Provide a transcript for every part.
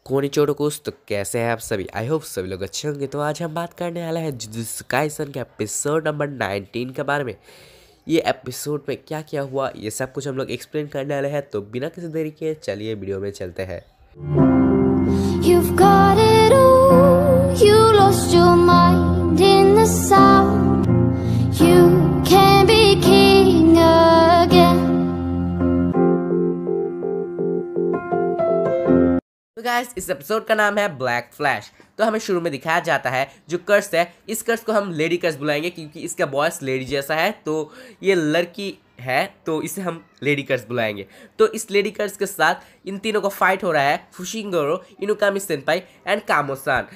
कोनिचोड़ोकोस तो कैसे हैं आप सभी। आई होप सभी लोग अच्छे होंगे। तो आज हम बात करने वाला है जुजुत्सु काइसन के एपिसोड नंबर 19 के बारे में। ये एपिसोड में क्या क्या हुआ ये सब कुछ हम लोग एक्सप्लेन करने वाले हैं। तो बिना किसी देरी के चलिए वीडियो में चलते हैं। You've got it all, you lost your mind in the sound. You can be king again. तो गाइस इस एपिसोड का नाम है ब्लैक फ्लैश। तो हमें शुरू में दिखाया जाता है जो कर्स है, इस कर्स को हम लेडी कर्स बुलाएंगे क्योंकि इसका वॉइस लेडी जैसा है। तो ये लड़की है तो इसे हम लेडी कर्स बुलाएंगे। तो इस लेडी कर्स के साथ इन तीनों को फाइट हो रहा है, फुशिंगोरो, इनुकामी सेनपाई एंड कामो-सान।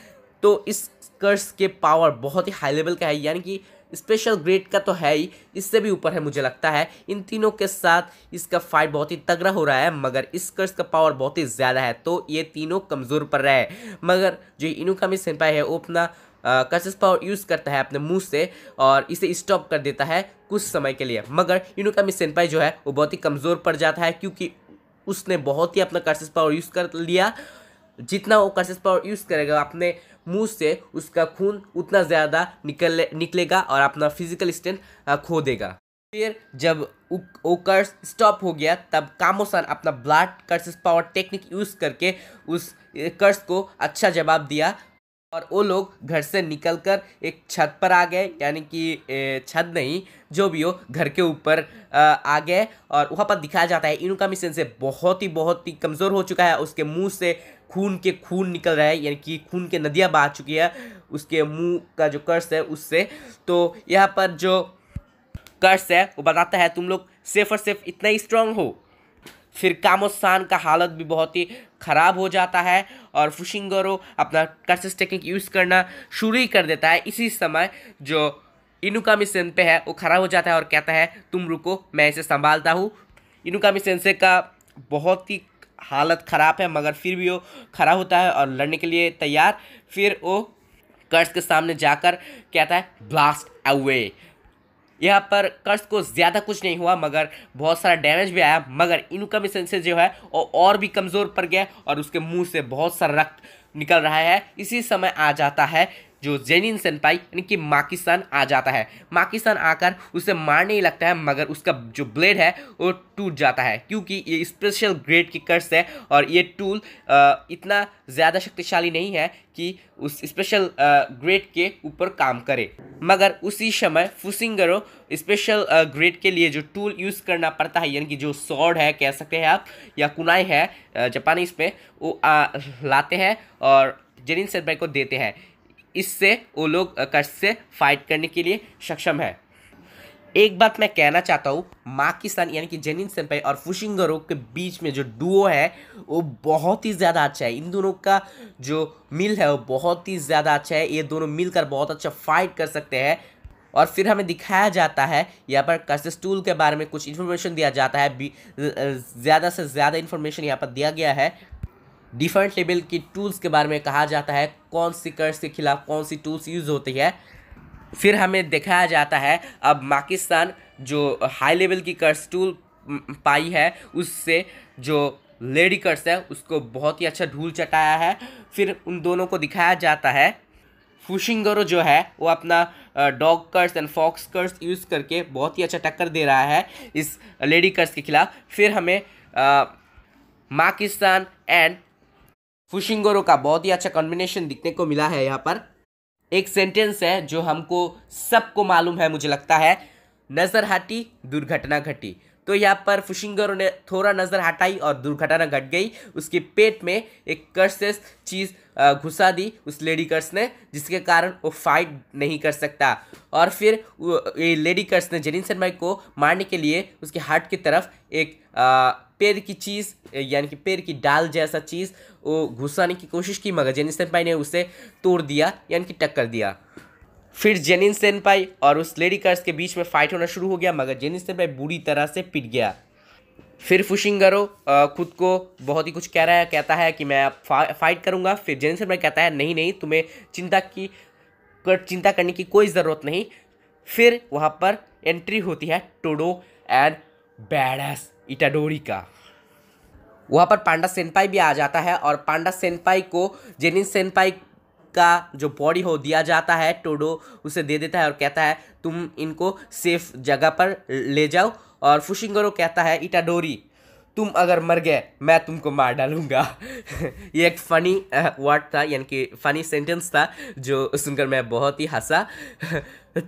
तो इस कर्स के पावर बहुत ही हाई लेवल का है, यानी कि स्पेशल ग्रेड का तो है ही, इससे भी ऊपर है मुझे लगता है। इन तीनों के साथ इसका फाइट बहुत ही तगड़ा हो रहा है, मगर इस कर्स का पावर बहुत ही ज़्यादा है तो ये तीनों कमज़ोर पड़ रहे हैं। मगर जो इनुकामी सेनपाई है वो अपना कर्सेस पावर यूज़ करता है अपने मुंह से और इसे स्टॉप कर देता है कुछ समय के लिए। मगर इनुकामी सेनपाई जो है वो बहुत ही कमज़ोर पड़ जाता है क्योंकि उसने बहुत ही अपना कर्सेस पावर यूज़ कर लिया। जितना वो कर्सेस पावर यूज़ करेगा अपने मुंह से, उसका खून उतना ज़्यादा निकलेगा और अपना फिजिकल स्ट्रेंथ खो देगा। फिर जब वो कर्स स्टॉप हो गया तब कामो-सान अपना blood curses power technique use करके उस कर्स को अच्छा जवाब दिया और वो लोग घर से निकलकर एक छत पर आ गए, यानी कि छत नहीं जो भी हो घर के ऊपर आ गए। और वहाँ पर दिखाया जाता है इनुकामी सेंसे बहुत ही कमज़ोर हो चुका है। उसके मुंह से खून निकल रहा है, यानी कि खून के नदियाँ बह चुकी है उसके मुंह का जो कर्स है उससे। तो यहाँ पर जो कर्स है वो बताता है तुम लोग सिर्फ और सिर्फ इतना ही स्ट्रांग हो। फिर कामो-सान का हालत भी बहुत ही ख़राब हो जाता है और फुशिंगोरो अपना कर्सेस टेक्निक यूज़ करना शुरू ही कर देता है। इसी समय जो इनुकामी सेंसे है वो खड़ा हो जाता है और कहता है तुम रुको, मैं इसे संभालता हूँ। इनुकामी सेंसे का बहुत ही हालत ख़राब है मगर फिर भी वो खड़ा होता है और लड़ने के लिए तैयार। फिर वो कर्स के सामने जाकर कहता है ब्लास्ट अवे। यहाँ पर कर्स को ज़्यादा कुछ नहीं हुआ मगर बहुत सारा डैमेज भी आया। मगर इनुकामी सेंसे जो है वो और भी कमज़ोर पड़ गया और उसके मुंह से बहुत सारा रक्त निकल रहा है। इसी समय आ जाता है जो जेनिन सेनपाई यानी कि माकी-सान आ जाता है। माकी-सान आकर उसे मारने ही लगता है मगर उसका जो ब्लेड है वो टूट जाता है क्योंकि ये स्पेशल ग्रेड की कर्स है और ये टूल इतना ज़्यादा शक्तिशाली नहीं है कि उस स्पेशल ग्रेड के ऊपर काम करे। मगर उसी समय फुशिंगोरो स्पेशल ग्रेड के लिए जो टूल यूज़ करना पड़ता है, यानी कि जो सॉर्ड है कह सकते हैं आप या कुनाई है जापानीज में, वो लाते हैं और जेनिन सेनपाई को देते हैं। इससे वो लोग कर्स से फाइट करने के लिए सक्षम है। एक बात मैं कहना चाहता हूँ, माकी-सान यानी कि जेनिन सेनपाई और फुशिंगोरो के बीच में जो डुओ है वो बहुत ही ज़्यादा अच्छा है। इन दोनों का जो मिल है वो बहुत ही ज़्यादा अच्छा है। ये दोनों मिलकर बहुत अच्छा फाइट कर सकते हैं। और फिर हमें दिखाया जाता है यहाँ पर कर्सेस टूल के बारे में कुछ इन्फॉर्मेशन दिया जाता है। ज़्यादा से ज़्यादा इन्फॉर्मेशन यहाँ पर दिया गया है। डिफरेंट लेवल की टूल्स के बारे में कहा जाता है, कौन सी कर्स के खिलाफ कौन सी टूल्स यूज़ होती है। फिर हमें दिखाया जाता है अब माकी-सान जो हाई लेवल की कर्स टूल पाई है उससे जो लेडी कर्स है उसको बहुत ही अच्छा धूल चटाया है। फिर उन दोनों को दिखाया जाता है फुशिंगोरो जो है वो अपना dog curse and fox curse use करके बहुत ही अच्छा टक्कर दे रहा है इस लेडी कर्स के खिलाफ। फिर हमें माकी-सान एंड फुशिंगोरो का बहुत ही अच्छा कॉम्बिनेशन दिखने को मिला है। यहाँ पर एक सेंटेंस है जो हमको सबको मालूम है मुझे लगता है, नज़र हटी दुर्घटना घटी। तो यहाँ पर फुशिंगोरो ने थोड़ा नज़र हटाई और दुर्घटना घट गई। उसके पेट में एक कर्सेस चीज़ घुसा दी उस लेडी कर्स ने, जिसके कारण वो फाइट नहीं कर सकता। और फिर ये लेडी कर्स ने जेनिन सेनपाई को मारने के लिए उसके हार्ट की तरफ एक पैर की चीज़ यानी कि पैर की डाल जैसा चीज़ वो घुसाने की कोशिश की मगर जेनिन सेनपाई ने उसे तोड़ दिया यानी कि टक्कर दिया। फिर जेनिन सेनपाई और उस लेडी कर्स के बीच में फाइट होना शुरू हो गया मगर जेनिन सेनपाई बुरी तरह से पिट गया। फिर फुशिंगोरो खुद को बहुत ही कुछ कह रहा है, कहता है कि मैं फाइट करूँगा। फिर जेनिन सेनपाई कहता है नहीं तुम्हें चिंता करने की कोई ज़रूरत नहीं। फिर वहाँ पर एंट्री होती है टोडो एंड बैडएस इटाडोरी का। वहाँ पर पांडा सेनपाई भी आ जाता है और पांडा सेनपाई को जेनिन सेनपाई का जो बॉडी हो दिया जाता है, टोडो उसे दे देता है और कहता है तुम इनको सेफ जगह पर ले जाओ। और फुशिंगोरो कहता है इटाडोरी तुम अगर मर गए मैं तुमको मार डालूंगा। ये एक फ़नी वर्ड था, यानी कि फ़नी सेंटेंस था जो सुनकर मैं बहुत ही हंसा।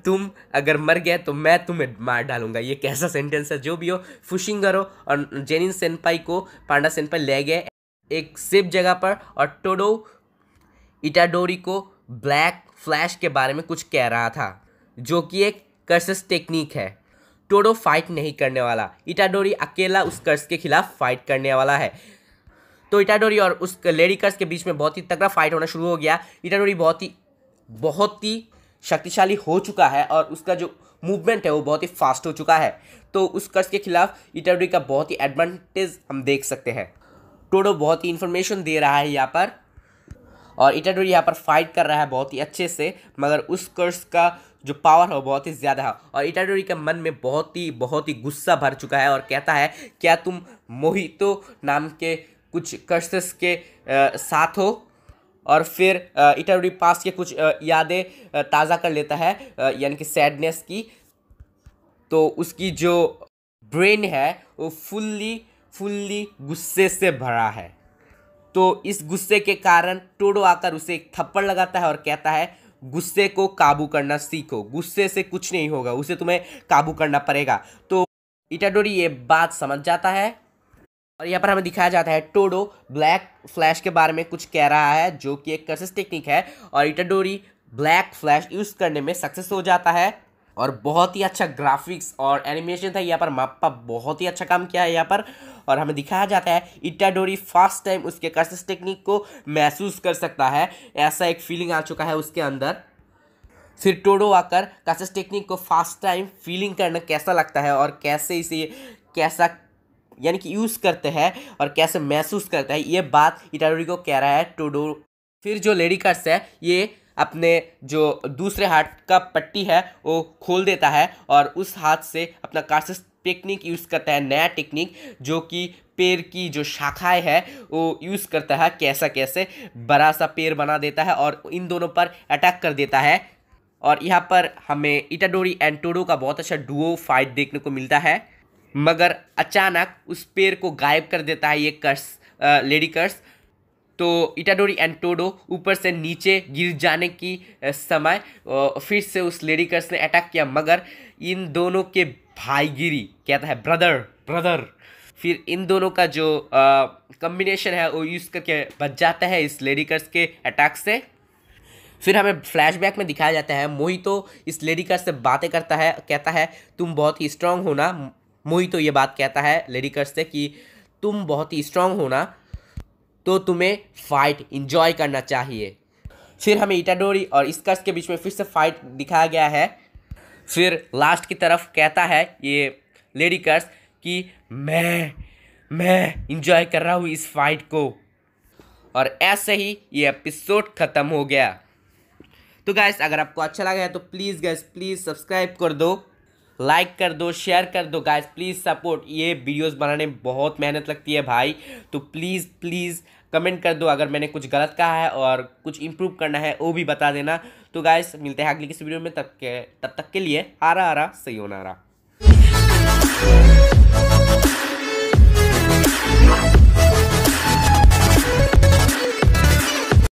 तुम अगर मर गए तो मैं तुम्हें मार डालूंगा, ये कैसा सेंटेंस है। जो भी हो, फुशिंगोरो और जेनिन सेनपाई को पांडा सेनपाई ले गए एक सेफ जगह पर और टोडो इटाडोरी को ब्लैक फ्लैश के बारे में कुछ कह रहा था, जो कि एक कर्सेस टेक्निक है। टोडो फाइट नहीं करने वाला, इटाडोरी अकेला उस कर्स के खिलाफ फाइट करने वाला है। तो इटाडोरी और उस लेडी कर्स के बीच में बहुत ही तगड़ा फाइट होना शुरू हो गया। इटाडोरी बहुत ही शक्तिशाली हो चुका है और उसका जो मूवमेंट है वो बहुत ही फास्ट हो चुका है। तो उस कर्स के खिलाफ इटाडोरी का बहुत ही एडवांटेज हम देख सकते हैं। टोडो बहुत ही इंफॉर्मेशन दे रहा है यहाँ पर और इटाडोरी यहाँ पर फाइट कर रहा है बहुत ही अच्छे से, मगर उस कर्स का जो पावर है वो बहुत ही ज़्यादा है और इटाडोरी के मन में बहुत ही गुस्सा भर चुका है और कहता है क्या तुम मोहितो नाम के कुछ कर्सेस के साथ हो। और फिर इटाडोरी पास के कुछ यादें ताज़ा कर लेता है, यानी कि सैडनेस की। तो उसकी जो ब्रेन है वो फुल्ली गुस्से से भरा है। तो इस गुस्से के कारण टोडो आकर उसे एक थप्पड़ लगाता है और कहता है गुस्से को काबू करना सीखो, गुस्से से कुछ नहीं होगा, उसे तुम्हें काबू करना पड़ेगा। तो इटाडोरी ये बात समझ जाता है और यहाँ पर हमें दिखाया जाता है टोडो ब्लैक फ्लैश के बारे में कुछ कह रहा है, जो कि एक कर्सेस टेक्निक है और इटाडोरी ब्लैक फ्लैश यूज़ करने में सक्सेस हो जाता है। और बहुत ही अच्छा ग्राफिक्स और एनिमेशन था यहाँ पर, माप्पा बहुत ही अच्छा काम किया है यहाँ पर। और हमें दिखाया जाता है इटाडोरी फर्स्ट टाइम उसके कर्सेस टेक्निक को महसूस कर सकता है, ऐसा एक फीलिंग आ चुका है उसके अंदर। फिर टोडो आकर कर्सेस टेक्निक को फर्स्ट टाइम फीलिंग करना कैसा लगता है और कैसे इसे कैसा यानी कि यूज़ करते हैं और कैसे महसूस करता है, ये बात इटाडोरी को कह रहा है टोडो। फिर जो लेडी कर्स है ये अपने जो दूसरे हाथ का पट्टी है वो खोल देता है और उस हाथ से अपना कर्सेस टेक्निक यूज़ करता है, नया टेक्निक, जो कि पेड़ की जो शाखाएं है वो यूज़ करता है, कैसे बड़ा सा पेड़ बना देता है और इन दोनों पर अटैक कर देता है। और यहाँ पर हमें इटाडोरी एंड टोडो का बहुत अच्छा डुओ फाइट देखने को मिलता है, मगर अचानक उस पेड़ को गायब कर देता है ये कर्स, लेडी कर्स। तो इटाडोरी एंड टोडो ऊपर से नीचे गिर जाने की समय फिर से उस लेडी कर्स ने अटैक किया, मगर इन दोनों के भाईगिरी कहता है ब्रदर। फिर इन दोनों का जो कॉम्बिनेशन है वो यूज़ करके बच जाता है इस लेडी कर्स के अटैक से। फिर हमें फ्लैशबैक में दिखाया जाता है मोहितो इस लेडी कर्स से बातें करता है, कहता है तुम बहुत ही स्ट्रांग हो ना। मोहितो ये बात कहता है लेडी कर्स से कि तुम बहुत ही स्ट्रांग हो ना, तो तुम्हें फाइट इंजॉय करना चाहिए। फिर हमें इटाडोरी और इस कर्स के बीच में फिर से फाइट दिखाया गया है। फिर लास्ट की तरफ कहता है ये लेडी कर्स कि मैं इंजॉय कर रहा हूँ इस फाइट को। और ऐसे ही ये एपिसोड ख़त्म हो गया। तो गाइस अगर आपको अच्छा लगा है तो प्लीज़ गाइस प्लीज़ सब्सक्राइब कर दो, लाइक कर दो, शेयर कर दो गाइस, प्लीज़ सपोर्ट। ये वीडियोस बनाने में बहुत मेहनत लगती है भाई, तो प्लीज़ कमेंट कर दो अगर मैंने कुछ गलत कहा है और कुछ इम्प्रूव करना है वो भी बता देना। तो गाइस मिलते हैं अगली किसी वीडियो में, तब तक के लिए आरा सयोनारा।